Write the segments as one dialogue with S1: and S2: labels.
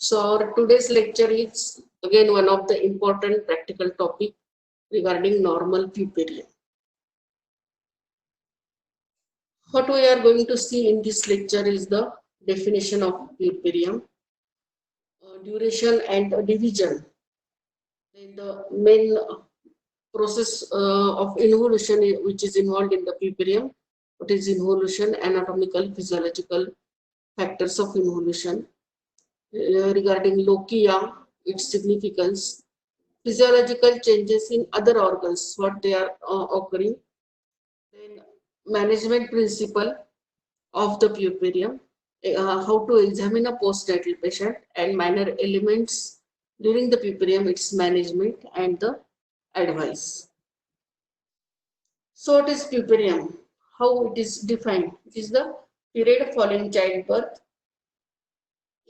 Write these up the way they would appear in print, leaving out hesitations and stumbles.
S1: So our today's lecture is again one of the important practical topic regarding normal puerperium. What we are going to see in this lecture is the definition of puerperium, duration and division. Then the main process of involution which is involved in the puerperium. What is involution? Anatomical, physiological factors of involution. Regarding lochia, its significance, physiological changes in other organs, what they are occurring, then management principle of the puerperium, how to examine a postnatal patient, and minor elements during the puerperium, its management and the advice. So what is puerperium? How it is defined? It is the period following childbirth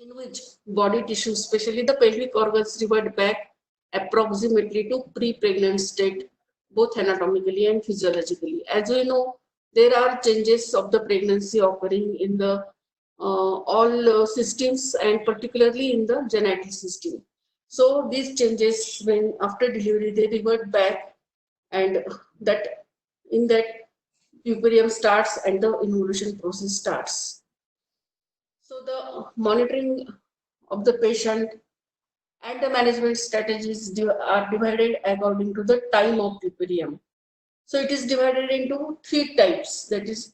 S1: in which body tissue, especially the pelvic organs, revert back approximately to pre-pregnant state, both anatomically and physiologically. As we know, there are changes of the pregnancy occurring in the all systems and particularly in the genital system. So these changes, when after delivery, they revert back, and that in that puerperium starts and the involution process starts. So the monitoring of the patient and the management strategies are divided according to the time of puerperium. So it is divided into three types, that is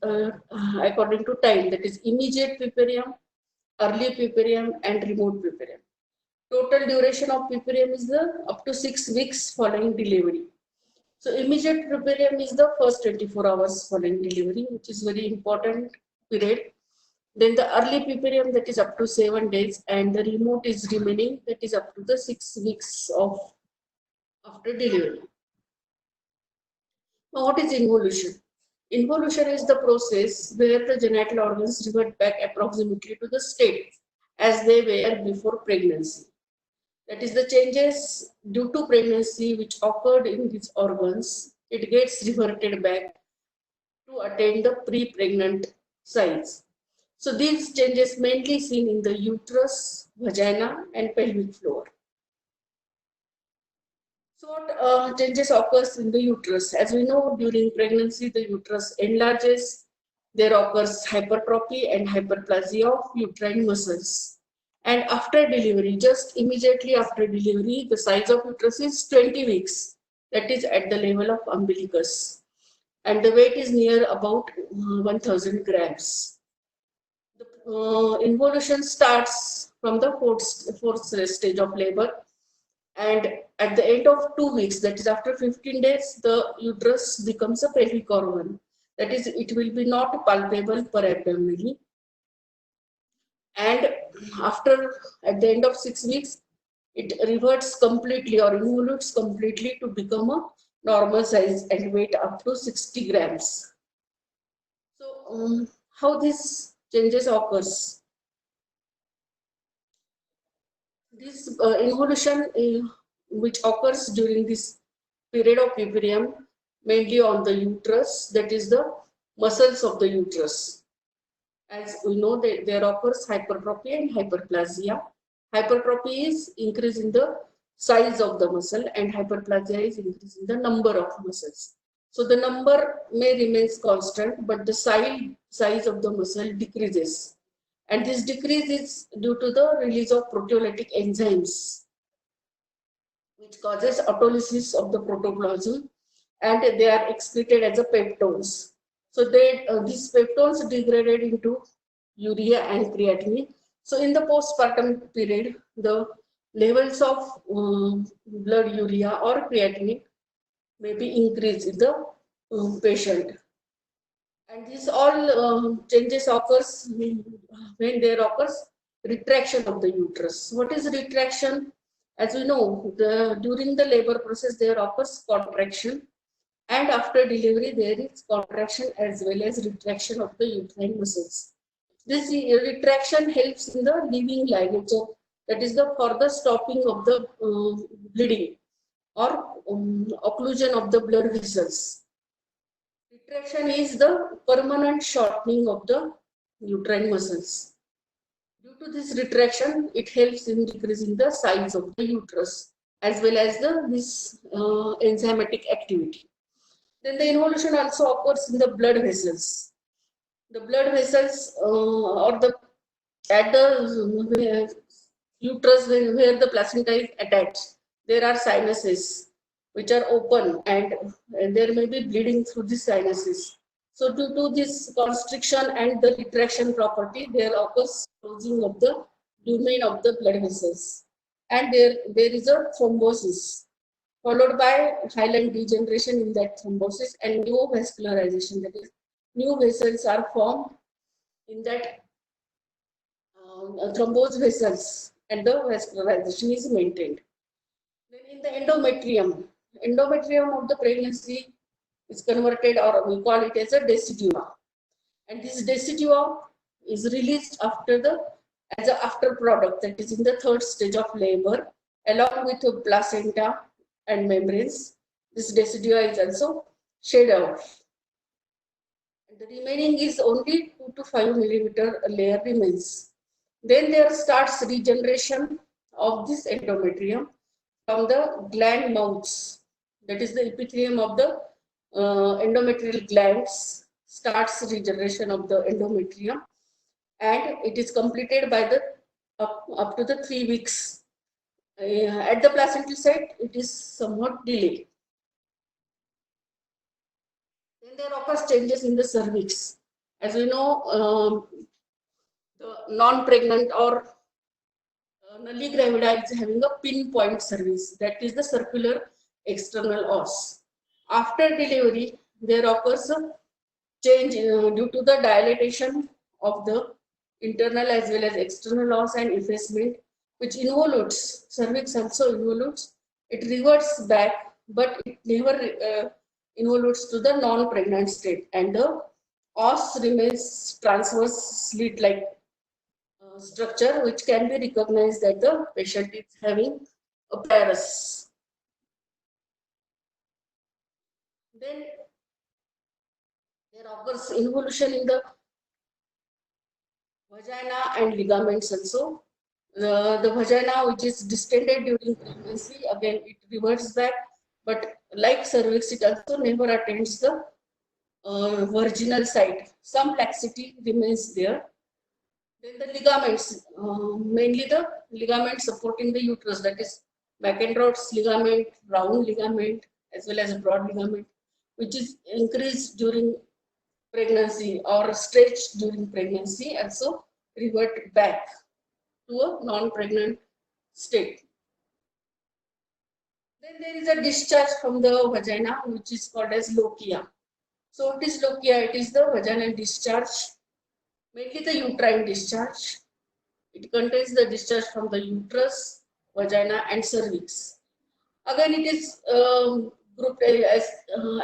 S1: according to time, that is immediate puerperium, early puerperium and remote puerperium. Total duration of puerperium is up to 6 weeks following delivery. So immediate puerperium is the first 24 hours following delivery, which is very important period. Then the early puerperium, that is up to 7 days, and the remote is remaining, that is up to the 6 weeks of after delivery. Now, what is involution? Involution is the process where the genital organs revert back approximately to the state as they were before pregnancy. That is the changes due to pregnancy which occurred in these organs, it gets reverted back to attain the pre-pregnant size. So these changes mainly seen in the uterus, vagina and pelvic floor. So what changes occurs in the uterus? As we know, during pregnancy, the uterus enlarges. There occurs hypertrophy and hyperplasia of uterine muscles. And after delivery, just immediately after delivery, the size of uterus is 20 weeks. That is at the level of umbilicus. And the weight is near about 1000 grams. The involution starts from the fourth stage of labor, and at the end of 2 weeks, that is after 15 days, the uterus becomes a pelvic organ. That is, it will be not palpable perabdominally. And after, at the end of 6 weeks, it reverts completely or involutes completely to become a normal size and weight up to 60 grams. So how these changes occurs? This involution which occurs during this period of puerperium, mainly on the uterus, that is the muscles of the uterus. As we know, there occurs hypertrophy and hyperplasia. Hypertrophy is increase in the size of the muscle and hyperplasia is increase in the number of muscles. So the number may remains constant, but the size of the muscle decreases. And this decrease is due to the release of proteolytic enzymes, which causes autolysis of the protoplasm, and they are excreted as a peptones. So these peptones degraded into urea and creatinine. So in the postpartum period, the levels of blood urea or creatinine may be increased in the patient. And these all changes occurs when there occurs retraction of the uterus. What is retraction? As we know, during the labor process there occurs contraction, and after delivery there is contraction as well as retraction of the uterine muscles. This retraction helps in the leaving ligature, that is the further stopping of the bleeding or occlusion of the blood vessels. Retraction is the permanent shortening of the uterine muscles. Due to this retraction, it helps in decreasing the size of the uterus as well as this enzymatic activity. Then the involution also occurs in the blood vessels. The blood vessels or the at the uterus where the placenta is attached, there are sinuses which are open, and there may be bleeding through the sinuses. So due to this constriction and the retraction property, there occurs closing of the lumen of the blood vessels, and there is a thrombosis followed by hyaline degeneration in that thrombosis and neovascularization. That is, new vessels are formed in that thrombosed vessels, and the vascularization is maintained. Then in the endometrium of the pregnancy is converted, or we call it as a decidua. And this decidua is released as an after product, that is in the third stage of labor, along with the placenta and membranes. This decidua is also shed out. And the remaining is only 2 to 5 millimeter layer remains. Then there starts regeneration of this endometrium from the gland mouths. That is the epithelium of the endometrial glands starts regeneration of the endometrium, and it is completed by the up to the 3 weeks. At the placental site, it is somewhat delayed. Then there occurs changes in the cervix. As we know, the non-pregnant or nulli gravida is having a pinpoint cervix, that is the circular external os. After delivery, there occurs a change due to the dilatation of the internal as well as external os and effacement, which involutes, cervix also involutes, it reverts back, but it never involutes to the non-pregnant state, and the os remains transverse slit-like structure, which can be recognized that the patient is having a parus. Then there occurs involution in the vagina and ligaments also. The vagina, which is distended during pregnancy, again it reverts back, but like cervix, it also never attains the virginal site. Some laxity remains there. Then the ligaments, mainly the ligaments supporting the uterus, that is McEnroe's ligament, round ligament, as well as broad ligament, which is increased during pregnancy or stretched during pregnancy, also revert back to a non-pregnant state. Then there is a discharge from the vagina, which is called as lochia. So what is lochia? It is the vaginal discharge, mainly the uterine discharge. It contains the discharge from the uterus, vagina, and cervix. Again, it is grouped as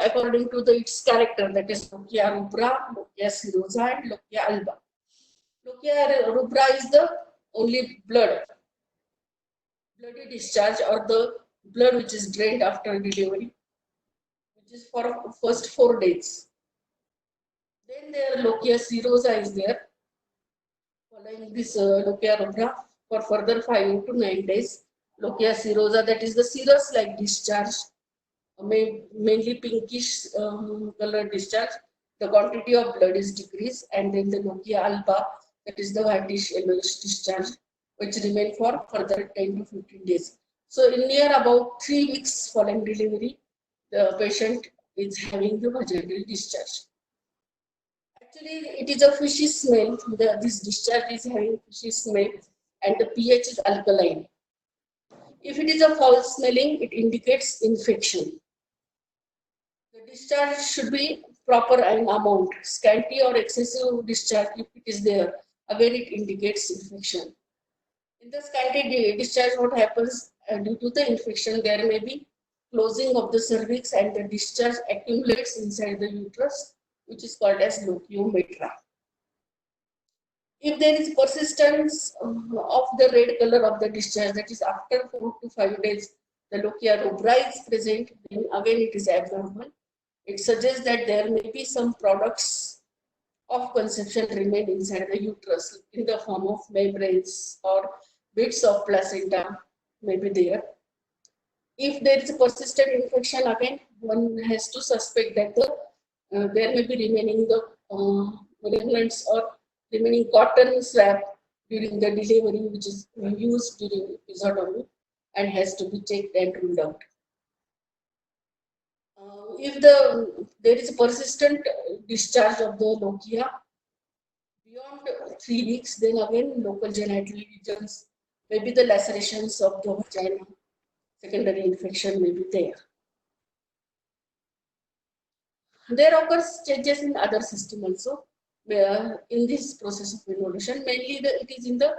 S1: according to its character, that is lochia rubra, lochia serosa, and lochia alba. Lochia rubra is the only bloody discharge, or the blood which is drained after delivery, which is for first 4 days. Then there lochia serosa is there, following this lochia rubra for further 5 to 9 days. Lochia serosa, that is the serous-like discharge, mainly pinkish color discharge. The quantity of blood is decreased, and then the lochia alba, that is the whitish yellowish discharge, which remain for further 10 to 15 days. So in near about 3 weeks following delivery, the patient is having the vaginal discharge. Actually, it is a fishy smell. This discharge is having fishy smell, and the pH is alkaline. If it is a foul smelling, it indicates infection. The discharge should be proper in amount. Scanty or excessive discharge, if it is there, again it indicates infection. In the scanty discharge, what happens due to the infection, there may be closing of the cervix, and the discharge accumulates inside the uterus, which is called as lochiometra. If there is persistence of the red color of the discharge, that is after 4 to 5 days, the lochia rubra is present, then again it is abnormal. It suggests that there may be some products of conception remain inside the uterus in the form of membranes or bits of placenta may be there. If there is a persistent infection, again, one has to suspect that there may be remaining the remnants or remaining cotton swab during the delivery, which is used during episiotomy and has to be checked and ruled out. If there is a persistent discharge of the lochia beyond 3 weeks, then again local genital lesions, maybe the lacerations of the vagina, secondary infection may be there. There occurs changes in other system also in this process of involution. Mainly it is in the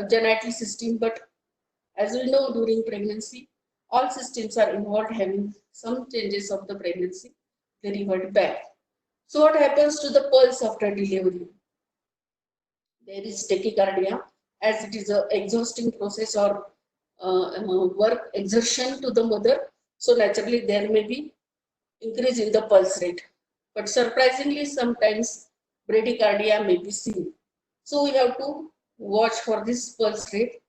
S1: genital system, but as we know, during pregnancy, all systems are involved having some changes of the pregnancy, they revert back. So what happens to the pulse after delivery? There is tachycardia, as it is an exhausting process or work exertion to the mother. So naturally there may be increase in the pulse rate. But surprisingly, sometimes bradycardia may be seen. So we have to watch for this pulse rate.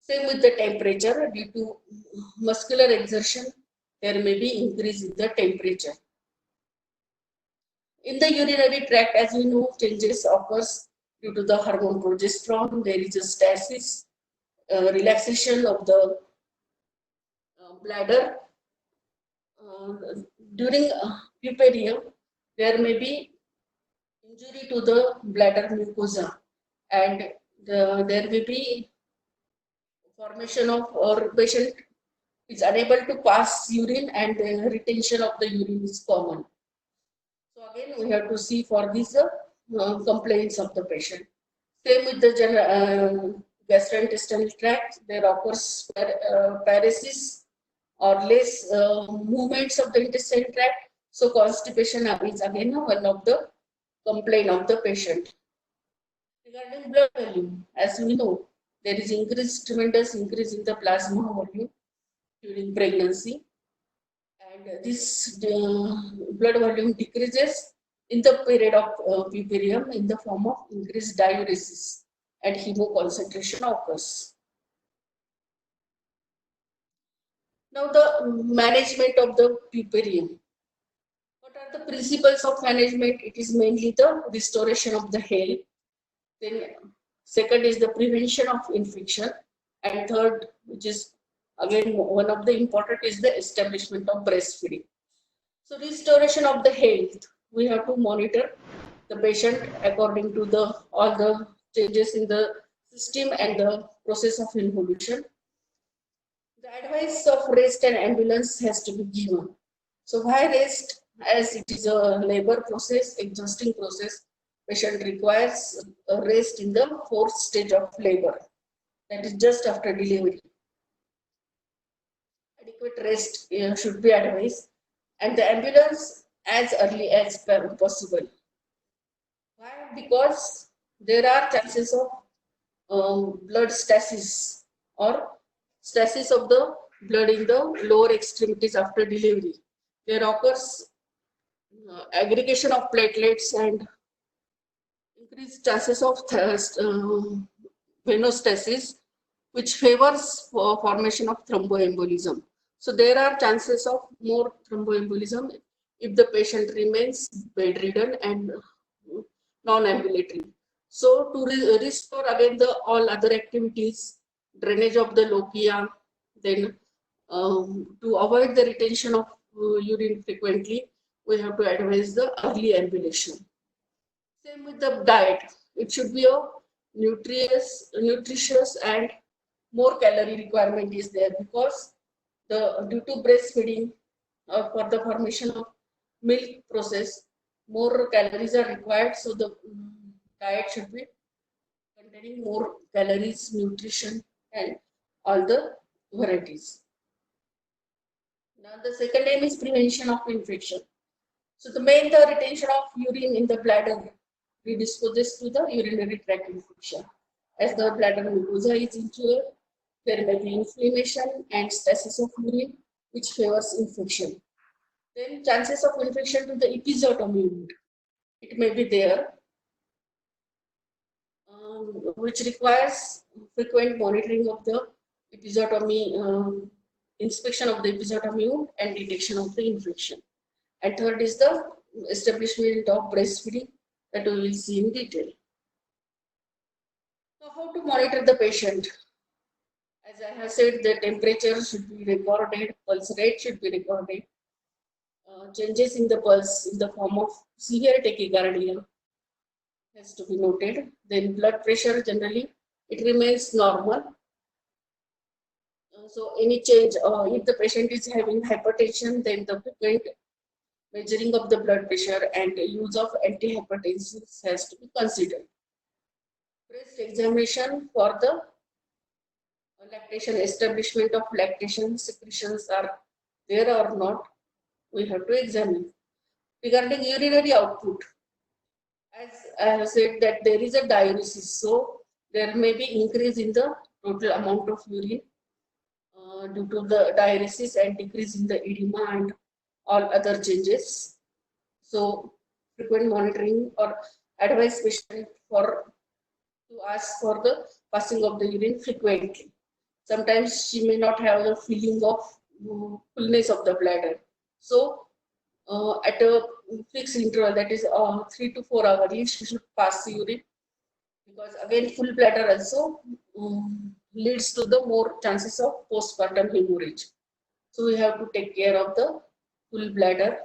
S1: Same with the temperature. Due to muscular exertion, there may be increase in the temperature. In the urinary tract, as we know, changes occurs due to the hormone progesterone. There is a stasis, relaxation of the bladder. During puerperium, there may be injury to the bladder mucosa, and there may be formation of, or patient is unable to pass urine, and the retention of the urine is common. So again, we have to see for these complaints of the patient. Same with the gastrointestinal tract, there occurs paresis or less movements of the intestinal tract. So constipation is again one of the complaint of the patient. Regarding blood volume, as we know, there is tremendous increase in the plasma volume during pregnancy, and this blood volume decreases in the period of puerperium in the form of increased diuresis, and hemoconcentration occurs. Now the management of the puerperium. What are the principles of management? It is mainly the restoration of the health. Then second is the prevention of infection, and third, which is again one of the important, is the establishment of breastfeeding. So restoration of the health, we have to monitor the patient according to all the changes in the system and the process of involution. The advice of rest and ambulance has to be given. So why rest? As it is a labor process, exhausting process, patient requires a rest in the fourth stage of labor, that is just after delivery. Adequate rest should be advised, and the ambulance as early as possible. Why? Because there are chances of blood stasis or stasis of the blood in the lower extremities after delivery. There occurs aggregation of platelets and increased chances of venostasis, which favors formation of thromboembolism. So there are chances of more thromboembolism if the patient remains bedridden and non-ambulatory. So to restore again all other activities, drainage of the lochia, then to avoid the retention of urine frequently, we have to advise the early ambulation. Same with the diet. It should be a nutritious and more calorie requirement is there, because due to breastfeeding for the formation of milk process, more calories are required. So the diet should be containing more calories, nutrition, and all the varieties. Now the second aim is prevention of infection. So the retention of urine in the bladder predisposes to the urinary tract infection. As the bladder mucosa is injured, there may be inflammation and stasis of urine, which favors infection. Then chances of infection to the episiotomy wound, it may be there. which requires frequent monitoring of the episiotomy, inspection of the episiotomy wound and detection of the infection. And third is the establishment of breastfeeding that we will see in detail. So how to monitor the patient? As I have said, the temperature should be recorded, pulse rate should be recorded, changes in the pulse in the form of severe tachycardia has to be noted. Then blood pressure generally it remains normal. So any change, if the patient is having hypertension, then the frequent measuring of the blood pressure and use of antihypertensives has to be considered. Breast examination for the lactation, establishment of lactation secretions are there or not, we have to examine. Regarding urinary output, as I have said that there is a diuresis, so there may be increase in the total amount of urine due to the diuresis and decrease in the edema and all other changes. So frequent monitoring or advise patient for to ask for the passing of the urine frequently. Sometimes she may not have the feeling of fullness of the bladder. So at a fixed interval, that is 3 to 4 hours, she should pass the urine, because again full bladder also leads to the more chances of postpartum hemorrhage. So we have to take care of the full bladder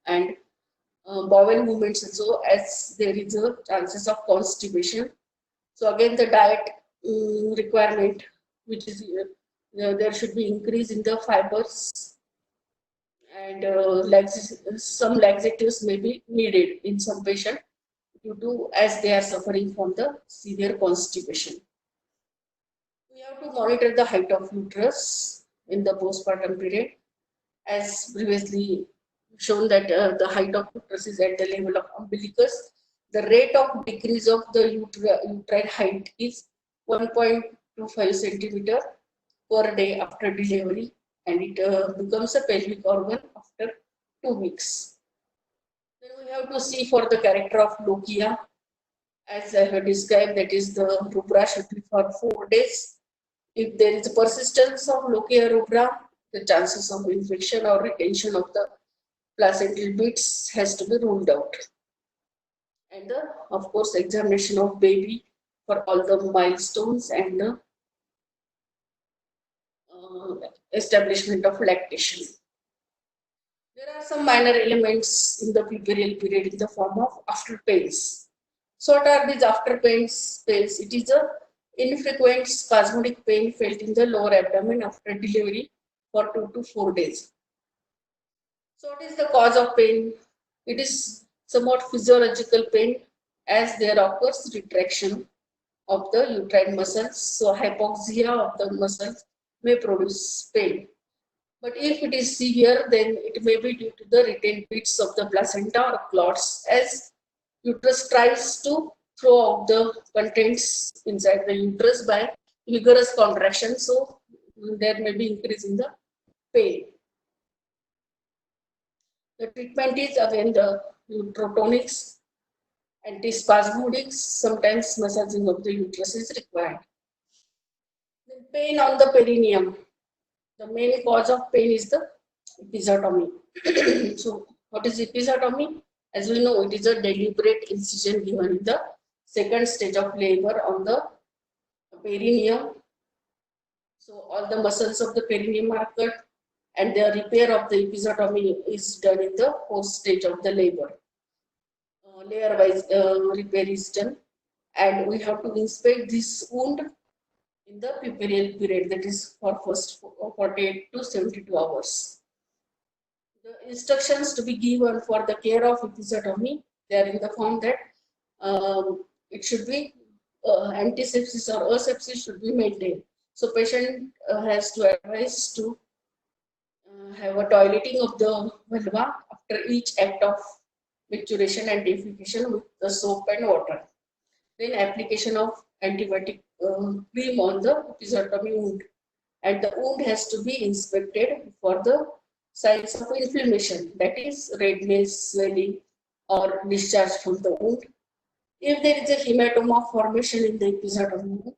S1: and bowel movements also, as there is a chances of constipation. So again the diet requirement, which is there should be increase in the fibers, and some laxatives may be needed in some patient due to as they are suffering from the severe constipation. We have to monitor the height of uterus in the postpartum period, as previously shown that the height of uterus is at the level of umbilicus. The rate of decrease of the uterine height is 1.25 centimeter per day after delivery, and it becomes a pelvic organ after 2 weeks. Then we have to see for the character of lochia, as I have described, that is the rubra should be for 4 days. If there is a persistence of lochia rubra, the chances of infection or retention of the placental bits has to be ruled out. And of course, examination of baby for all the milestones and the establishment of lactation. There are some minor elements in the puerperal period in the form of after pains. So what are these after pains? It is a infrequent spasmodic pain felt in the lower abdomen after delivery for 2 to 4 days. So what is the cause of pain? It is somewhat physiological pain, as there occurs retraction of the uterine muscles. So hypoxia of the muscles may produce pain. But if it is severe, then it may be due to the retained bits of the placenta or clots, as uterus tries to throw out the contents inside the uterus by vigorous contraction. So there may be increase in the pain. The treatment is again the protonics, antispasmodics, sometimes massaging of the uterus is required. The pain on the perineum. The main cause of pain is the episiotomy. So what is episiotomy? As we know, it is a deliberate incision given in the second stage of labor on the perineum. So all the muscles of the perineum are cut, and the repair of the episiotomy is done in the fourth stage of the labor. Layer wise repair is done, and we have to inspect this wound in the puerperal period, that is for first 48 to 72 hours. The instructions to be given for the care of episiotomy, they are in the form that it should be antisepsis or asepsis should be maintained. So patient has to advise to have a toileting of the vulva after each act of micturition and defecation with the soap and water. Then application of antibiotic cream on the episiotomy wound, and the wound has to be inspected for the signs of inflammation, that is redness, swelling, or discharge from the wound. If there is a hematoma formation in the episiotomy,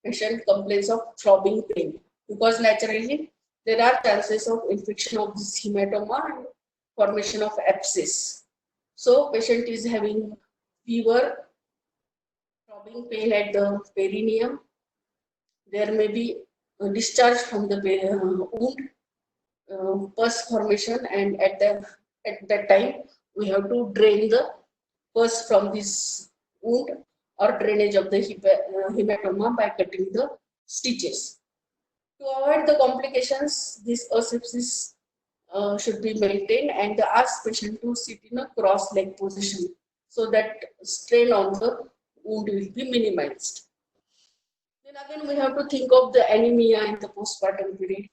S1: patient complains of throbbing pain because naturally there are chances of infection of this hematoma and formation of abscess. So patient is having fever, throbbing pain at the perineum. There may be a discharge from the wound, pus formation, and at that time we have to drain the pus from this wound or drainage of the hematoma by cutting the stitches. To avoid the complications, this asepsis should be maintained and ask patient to sit in a cross leg position so that strain on the wound will be minimized. Then again, we have to think of the anemia in the postpartum period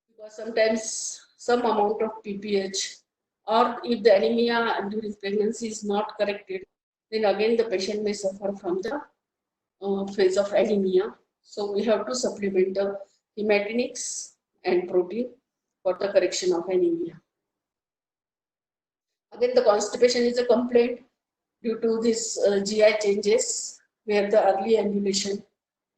S1: because sometimes some amount of PPH or if the anemia during pregnancy is not corrected, then again the patient may suffer from the phase of anemia. So we have to supplement the hematinics and protein for the correction of anemia. Again, the constipation is a complaint due to this GI changes where the early ambulation,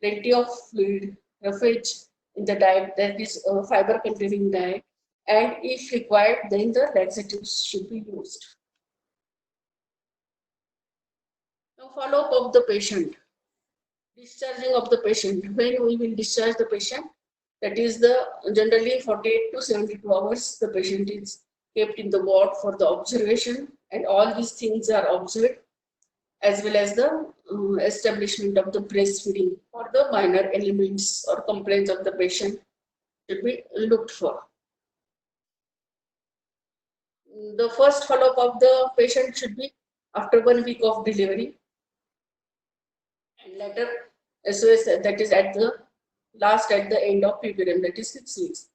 S1: plenty of fluid, roughage in the diet, that is fiber containing diet, and if required, then the laxatives should be used. Now, follow up of the patient. Discharging of the patient. When we will discharge the patient, that is the generally 48 to 72 hours, the patient is kept in the ward for the observation, and all these things are observed as well as the establishment of the breastfeeding or the minor elements or complaints of the patient should be looked for. The first follow-up of the patient should be after 1 week of delivery, and later SOS, that is at the last at the end of puberty, that is 6 weeks.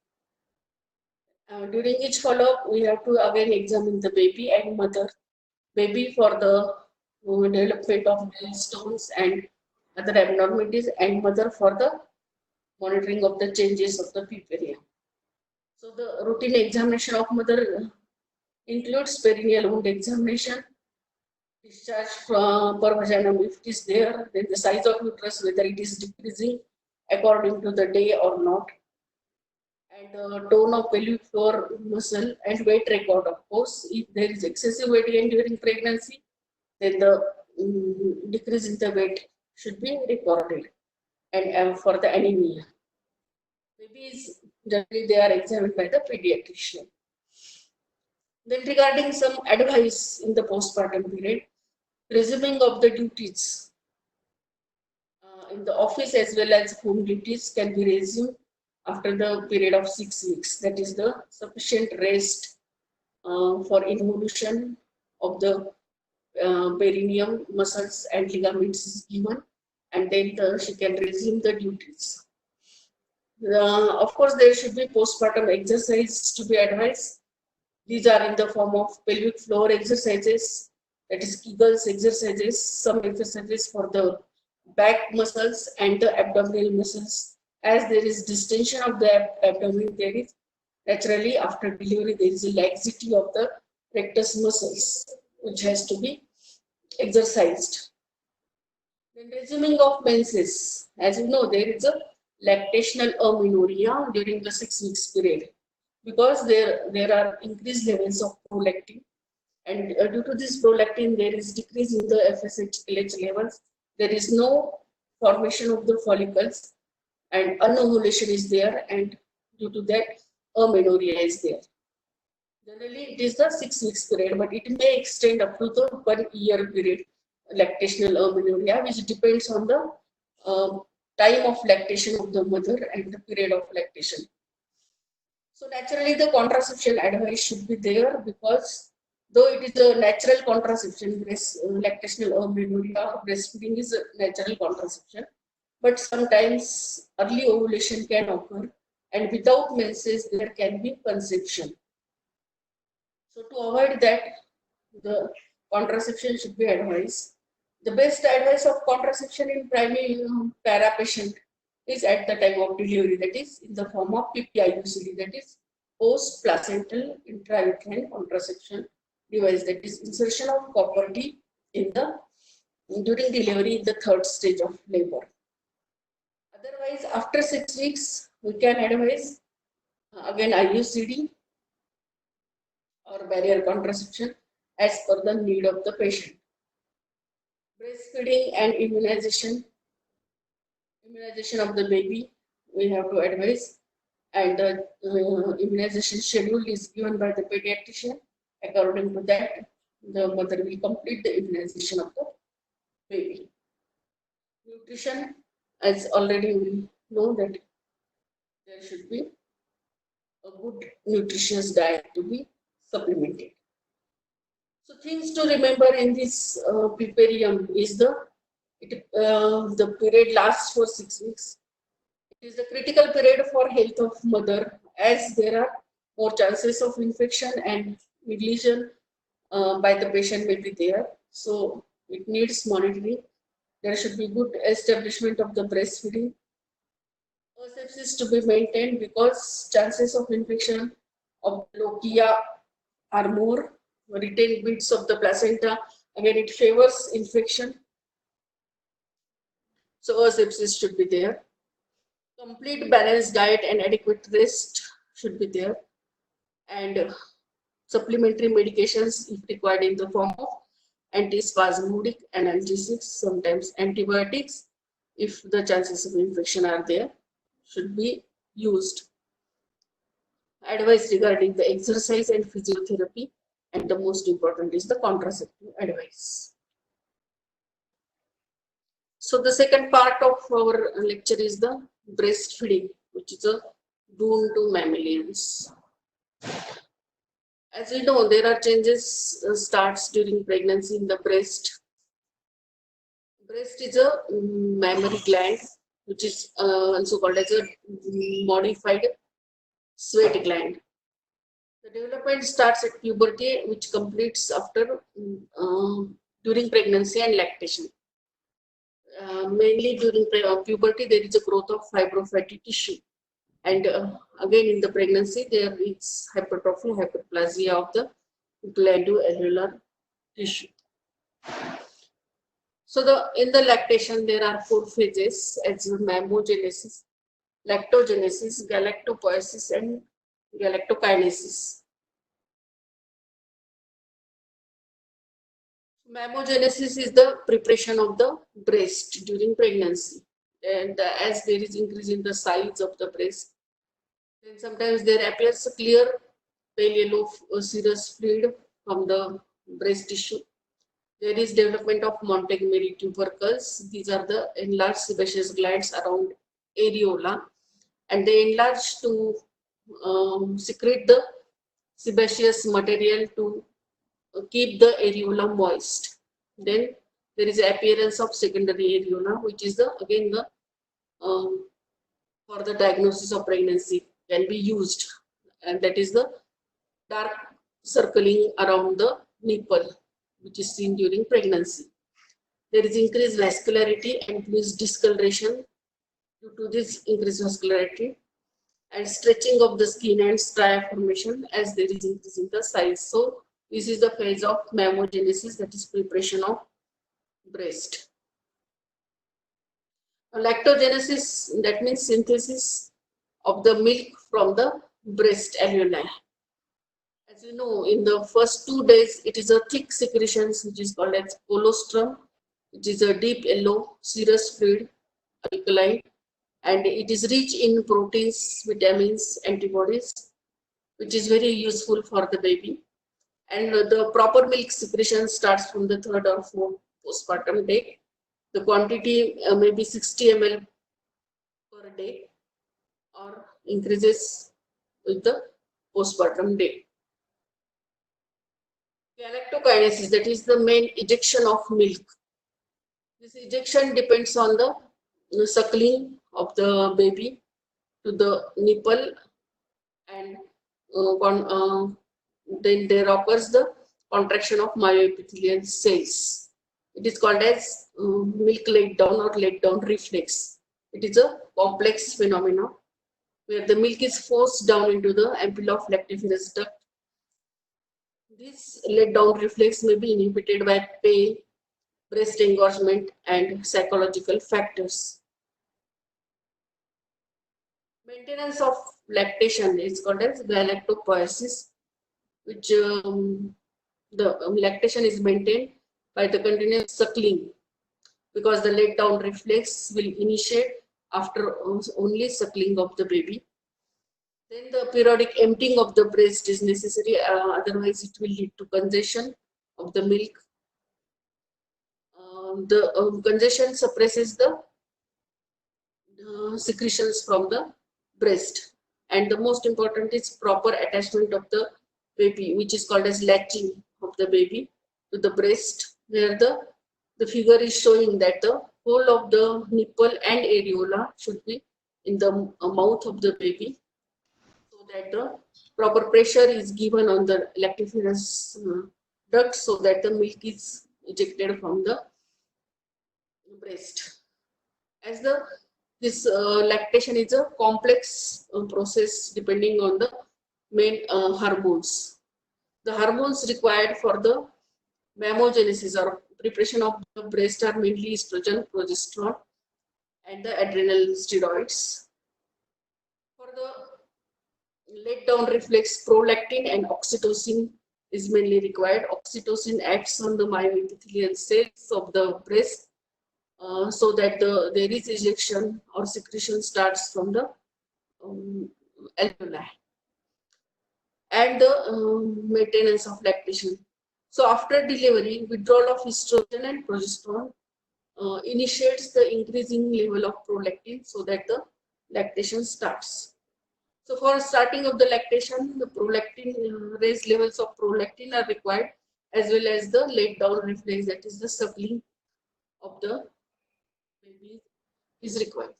S1: During each follow-up, we have to again examine the baby and mother. Baby for the development of stones and other abnormalities, and mother for the monitoring of the changes of the puberty. So the routine examination of mother includes perineal wound examination, discharge from per vaginum if it is there, then the size of uterus, whether it is decreasing according to the day or not, and tone of pelvic floor muscle and weight record. Of course, if there is excessive weight gain during pregnancy, then the decrease in the weight should be recorded. And for the anemia, babies generally they are examined by the pediatrician. Then regarding some advice in the postpartum period, resuming of the duties in the office as well as home duties can be resumed after the period of 6 weeks. That is the sufficient rest for involution of the perineum muscles and ligaments is given, and then she can resume the duties. Of course, there should be postpartum exercise to be advised. These are in the form of pelvic floor exercises, that is Kegels exercises, some exercises for the back muscles and the abdominal muscles. As there is distension of the abdomen, there is naturally after delivery there is a laxity of the rectus muscles, which has to be exercised. Then resuming of menses. As you know, there is a lactational amenorrhea during the 6 weeks period because there are increased levels of prolactin, and due to this prolactin there is decrease in the FSH levels. There is no formation of the follicles and anovulation is there, and due to that amenorrhea is there. Generally it is the 6 weeks period, but it may extend up to the 1 year period, lactational amenorrhea, which depends on the time of lactation of the mother and the period of lactation. So naturally the contraception advice should be there because though it is a natural contraception, lactational amenorrhea, breastfeeding is a natural contraception, but sometimes early ovulation can occur, and without menses there can be conception. So to avoid that, the contraception should be advised. The best advice of contraception in primary para patient is at the time of delivery, that is in the form of PPIUCD, that is post placental intrauterine contraception device, that is insertion of copper T in the during delivery in the third stage of labor. Otherwise, after 6 weeks, we can advise again IUCD or barrier contraception as per the need of the patient. Breastfeeding and immunization of the baby, we have to advise, and the immunization schedule is given by the pediatrician. According to that, the mother will complete the immunization of the baby. Nutrition, as already we know that there should be a good nutritious diet to be supplemented. So things to remember in this piperium is the period lasts for 6 weeks. It is the critical period for health of mother, as there are more chances of infection and negligence by the patient may be there. So it needs monitoring. There should be good establishment of the breastfeeding. Asepsis to be maintained because chances of infection of lochia are more. Retained bits of the placenta, again it favors infection. So asepsis should be there. Complete balanced diet and adequate rest should be there. And supplementary medications if required in the form of antispasmodic analgesics, sometimes antibiotics, if the chances of infection are there, should be used. Advice regarding the exercise and physiotherapy, and the most important is the contraceptive advice. So the second part of our lecture is the breastfeeding, which is a boon to mammalians. As we know, there are changes starts during pregnancy in the breast. Breast is a mammary gland, which is also called as a modified sweat gland. The development starts at puberty, which completes after during pregnancy and lactation. Mainly during puberty, there is a growth of fibrofatty tissue. And again, in the pregnancy, there is hypertrophy, hyperplasia of the glandular tissue. So in the lactation, there are 4 phases as mammogenesis, lactogenesis, galactopoiesis, and galactokinesis. Mammogenesis is the preparation of the breast during pregnancy, and as there is increase in the size of the breast, then sometimes there appears a clear pale yellow serous fluid from the breast tissue. There is development of Montgomery tubercles. These are the enlarged sebaceous glands around areola, and they enlarge to secrete the sebaceous material to keep the areola moist. Then there is appearance of secondary areola, which is again the for the diagnosis of pregnancy can be used, and that is the dark circling around the nipple, which is seen during pregnancy. There is increased vascularity and increased discoloration due to this increased vascularity, and stretching of the skin and stria formation as there is increase in the size. So this is the phase of mammogenesis, that is preparation of breast. Lactogenesis, that means synthesis of the milk from the breast alveoli. As you know, in the first 2 days, it is a thick secretion which is called as colostrum, which is a deep yellow serous fluid, alkaline, and it is rich in proteins, vitamins, antibodies, which is very useful for the baby. And the proper milk secretion starts from the 3rd or 4th postpartum day. The quantity may be 60 ml per day or increases with the postpartum day. Galactokinesis, that is the main ejection of milk. This ejection depends on the suckling of the baby to the nipple, and then there occurs the contraction of myoepithelial cells. It is called as milk let down or let down reflex. It is a complex phenomenon where the milk is forced down into the ampulla of lactiferous duct. This let down reflex may be inhibited by pain, breast engorgement, and psychological factors. Maintenance of lactation is called as galactopoiesis, which the lactation is maintained by the continuous suckling, because the let down reflex will initiate after only suckling of the baby. Then the periodic emptying of the breast is necessary, otherwise it will lead to congestion of the milk. The congestion suppresses the secretions from the breast. And the most important is proper attachment of the baby, which is called as latching of the baby to the breast, where the figure is showing that the whole of the nipple and areola should be in the mouth of the baby, so that the proper pressure is given on the lactiferous duct, so that the milk is ejected from the breast. As this lactation is a complex process depending on the main hormones. The hormones required for the mammogenesis or preparation of the breast are mainly estrogen, progesterone, and the adrenal steroids. For the let down reflex, prolactin and oxytocin is mainly required. Oxytocin acts on the myoepithelial cells of the breast, so that there is ejection or secretion starts from the alveoli, and the maintenance of lactation. So after delivery, withdrawal of estrogen and progesterone initiates the increasing level of prolactin, so that the lactation starts. So for starting of the lactation, the prolactin, raised levels of prolactin are required, as well as the let down reflex, that is the suckling of the baby is required.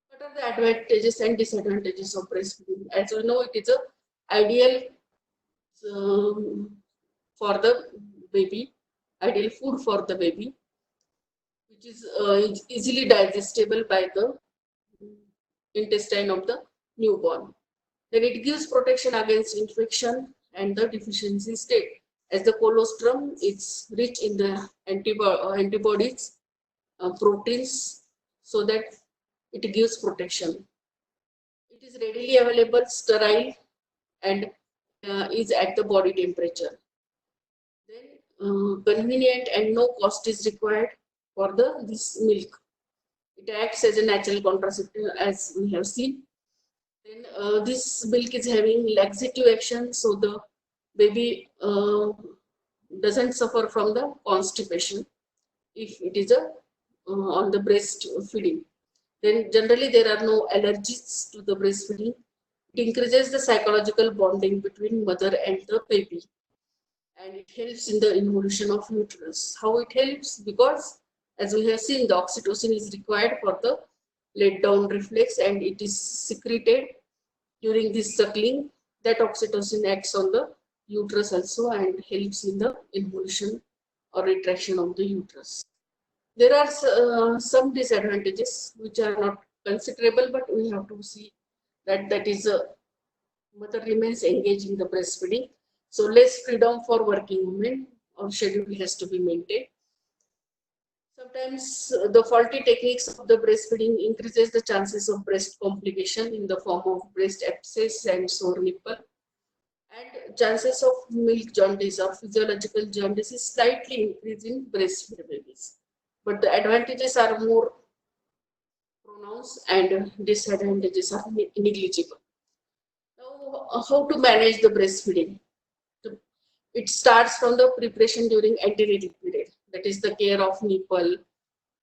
S1: What are the advantages and disadvantages of breastfeeding? As we know, it is a ideal for the baby, ideal food for the baby, which is easily digestible by the intestine of the newborn. Then it gives protection against infection and the deficiency state, as the colostrum is rich in the antibodies, proteins, so that it gives protection. It is readily available, sterile, and is at the body temperature. Then convenient and no cost is required for this milk. It acts as a natural contraceptive, as we have seen. Then this milk is having laxative action, so the baby doesn't suffer from the constipation if it is on the breastfeeding. Then generally there are no allergies to the breastfeeding. It increases the psychological bonding between mother and the baby, and it helps in the involution of uterus. How it helps? Because as we have seen, the oxytocin is required for the let down reflex, and it is secreted during this suckling. That oxytocin acts on the uterus also and helps in the involution or retraction of the uterus. There are some disadvantages which are not considerable, but we have to see that is mother remains engaged in the breastfeeding, so less freedom for working women, or schedule has to be maintained. Sometimes the faulty techniques of the breastfeeding increases the chances of breast complication in the form of breast abscess and sore nipple, and chances of milk jaundice or physiological jaundice is slightly increased in breastfed babies, but the advantages are more pronounced and disadvantages are negligible. Now, how to manage the breastfeeding? It starts from the preparation during antenatal period, that is the care of nipple,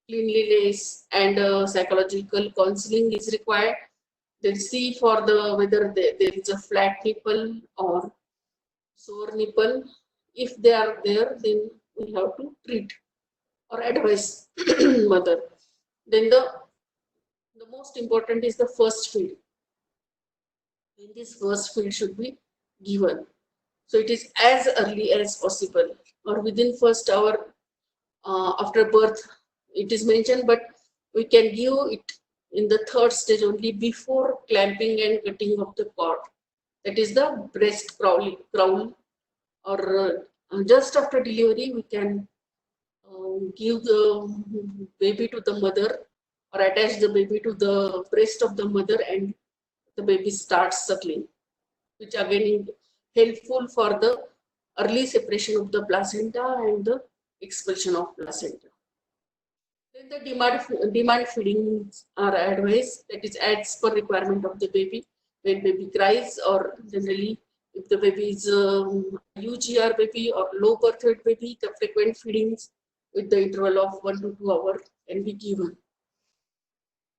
S1: cleanliness, and psychological counseling is required. Then see for the whether there is a flat nipple or sore nipple. If they are there, then we have to treat or advise mother. Then the most important is the first feed. When this first feed should be given, so it is as early as possible or within first hour after birth. It is mentioned, but we can give it in the third stage only, before clamping and cutting of the cord. That is the breast crowl, or just after delivery we can give the baby to the mother or attach the baby to the breast of the mother and the baby starts suckling, which again is helpful for the early separation of the placenta and the expulsion of placenta. Then the demand feedings are advised, that is as per requirement of the baby. When baby cries, or generally if the baby is UGR baby or low birth weight baby, the frequent feedings with the interval of 1 to 2 hours can be given.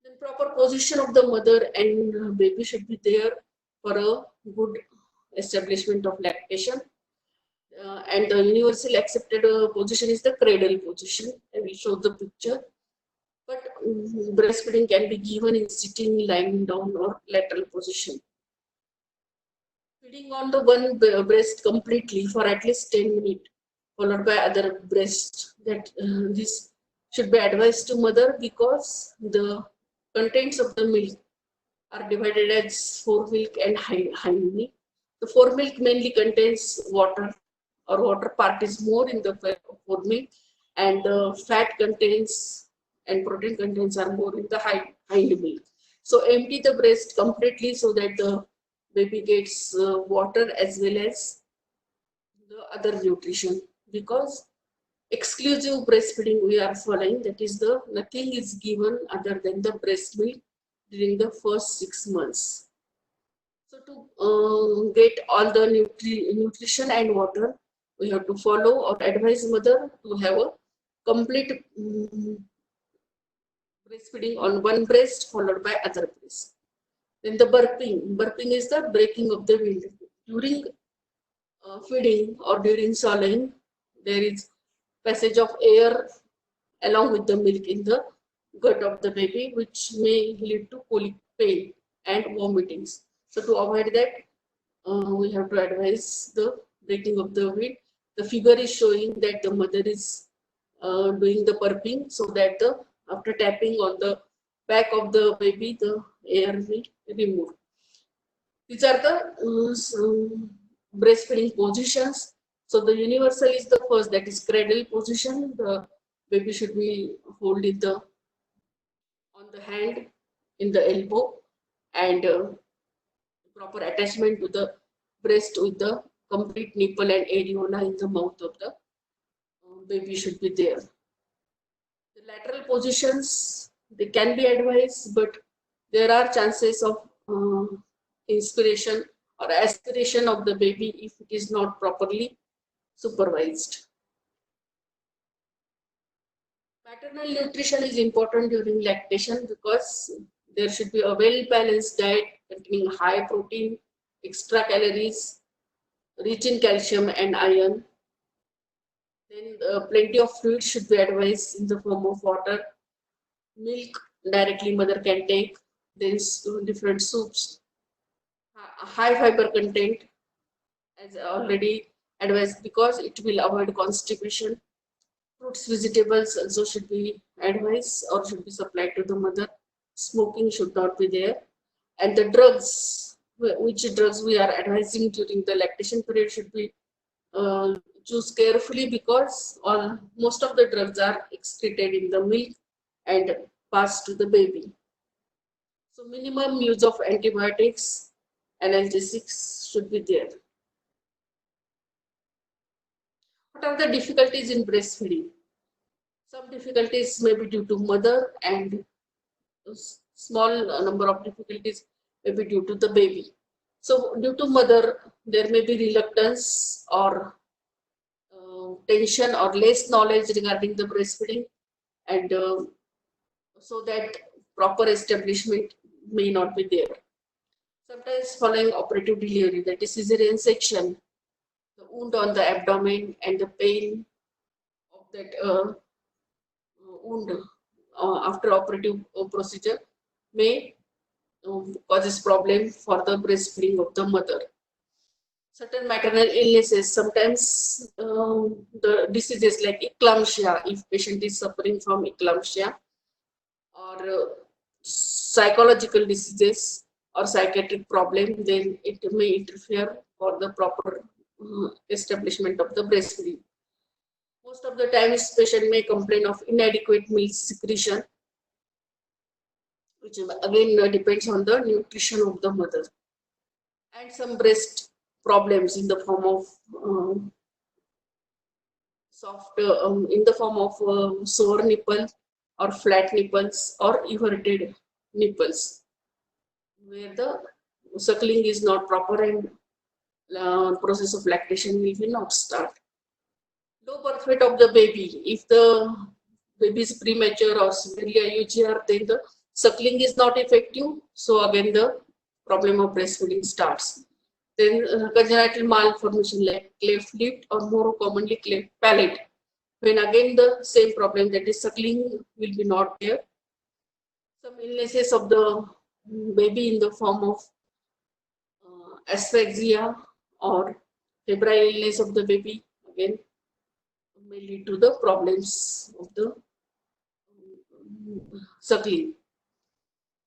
S1: Then proper position of the mother and baby should be there for a good establishment of lactation. And the universally accepted position is the cradle position, and we show the picture. But breastfeeding can be given in sitting, lying down, or lateral position. Feeding on the one breast completely for at least 10 minutes, followed by other breast. That this should be advised to mother, because the contents of the milk are divided as foremilk and hindmilk. The foremilk mainly contains water, or water part is more in the foremilk, and the fat contains and protein contents are more in the hindmilk. So empty the breast completely so that the baby gets water as well as the other nutrition, because exclusive breastfeeding we are following, that is the nothing is given other than the breast milk during the first 6 months. So to get all the nutrition and water, we have to follow or advise mother to have a complete breastfeeding on one breast followed by other breast. Then the burping is the breaking of the wind. During feeding or during swallowing, there is passage of air along with the milk in the gut of the baby, which may lead to colic pain and vomitings. So to avoid that, we have to advise the breaking of the wind. The figure is showing that the mother is doing the burping, so that after tapping on the back of the baby, the air will be removed. These are the breastfeeding positions. So the universal is the first, that is cradle position. The baby should be holding on the hand, in the elbow, and proper attachment to the breast with the complete nipple and areola in the mouth of the baby should be there. The lateral positions, they can be advised, but there are chances of inspiration or aspiration of the baby if it is not properly supervised. Maternal nutrition is important during lactation, because there should be a well-balanced diet containing high protein, extra calories, rich in calcium and iron. Then plenty of fluid should be advised in the form of water. Milk directly mother can take. Then different soups. High fiber content, as already advised, because it will avoid constipation. Fruits, vegetables also should be advised or should be supplied to the mother. Smoking should not be there. And the drugs, which drugs we are advising during the lactation period, should be choose carefully, because most of the drugs are excreted in the milk and passed to the baby. So minimum use of antibiotics, analgesics should be there. What are the difficulties in breastfeeding? Some difficulties may be due to mother, and a small number of difficulties may be due to the baby. So due to mother, there may be reluctance or tension or less knowledge regarding the breastfeeding, and so that proper establishment may not be there. Sometimes following operative delivery, that is cesarean section, the wound on the abdomen and the pain of that wound after operative procedure may causes problem for the breastfeeding of the mother. Certain maternal illnesses, sometimes the diseases like eclampsia, if patient is suffering from eclampsia, or psychological diseases or psychiatric problem, then it may interfere for the proper establishment of the breastfeeding. Most of the time, this patient may complain of inadequate milk secretion, which again depends on the nutrition of the mother, and some breast problems in the form of sore nipple or flat nipples or everted nipples, where the suckling is not proper and process of lactation will not start. Low birth weight of the baby. If the baby is premature or severely IUGR, then the suckling is not effective. So again, the problem of breastfeeding starts. Then congenital malformation like cleft lip or more commonly cleft palate. When again the same problem, that is suckling will be not there. Some illnesses of the baby in the form of asphyxia or febrile illness of the baby again may lead to the problems of the suckling.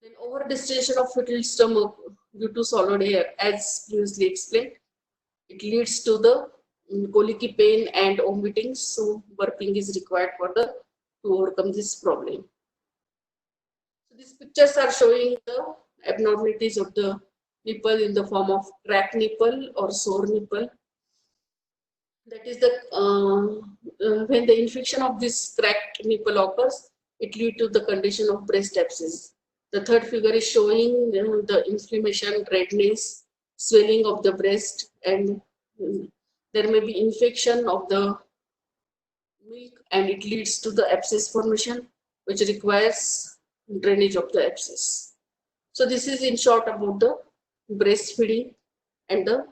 S1: Then over-distillation of fetal stomach due to solid air, as previously explained, it leads to the colicky pain and vomiting. So burping is required to overcome this problem. So these pictures are showing the abnormalities of the nipple in the form of cracked nipple or sore nipple. That is the when the infection of this cracked nipple occurs, it leads to the condition of breast abscess. The third figure is showing the inflammation, redness, swelling of the breast, and there may be infection of the milk, and it leads to the abscess formation, which requires drainage of the abscess. So this is in short about the breastfeeding and the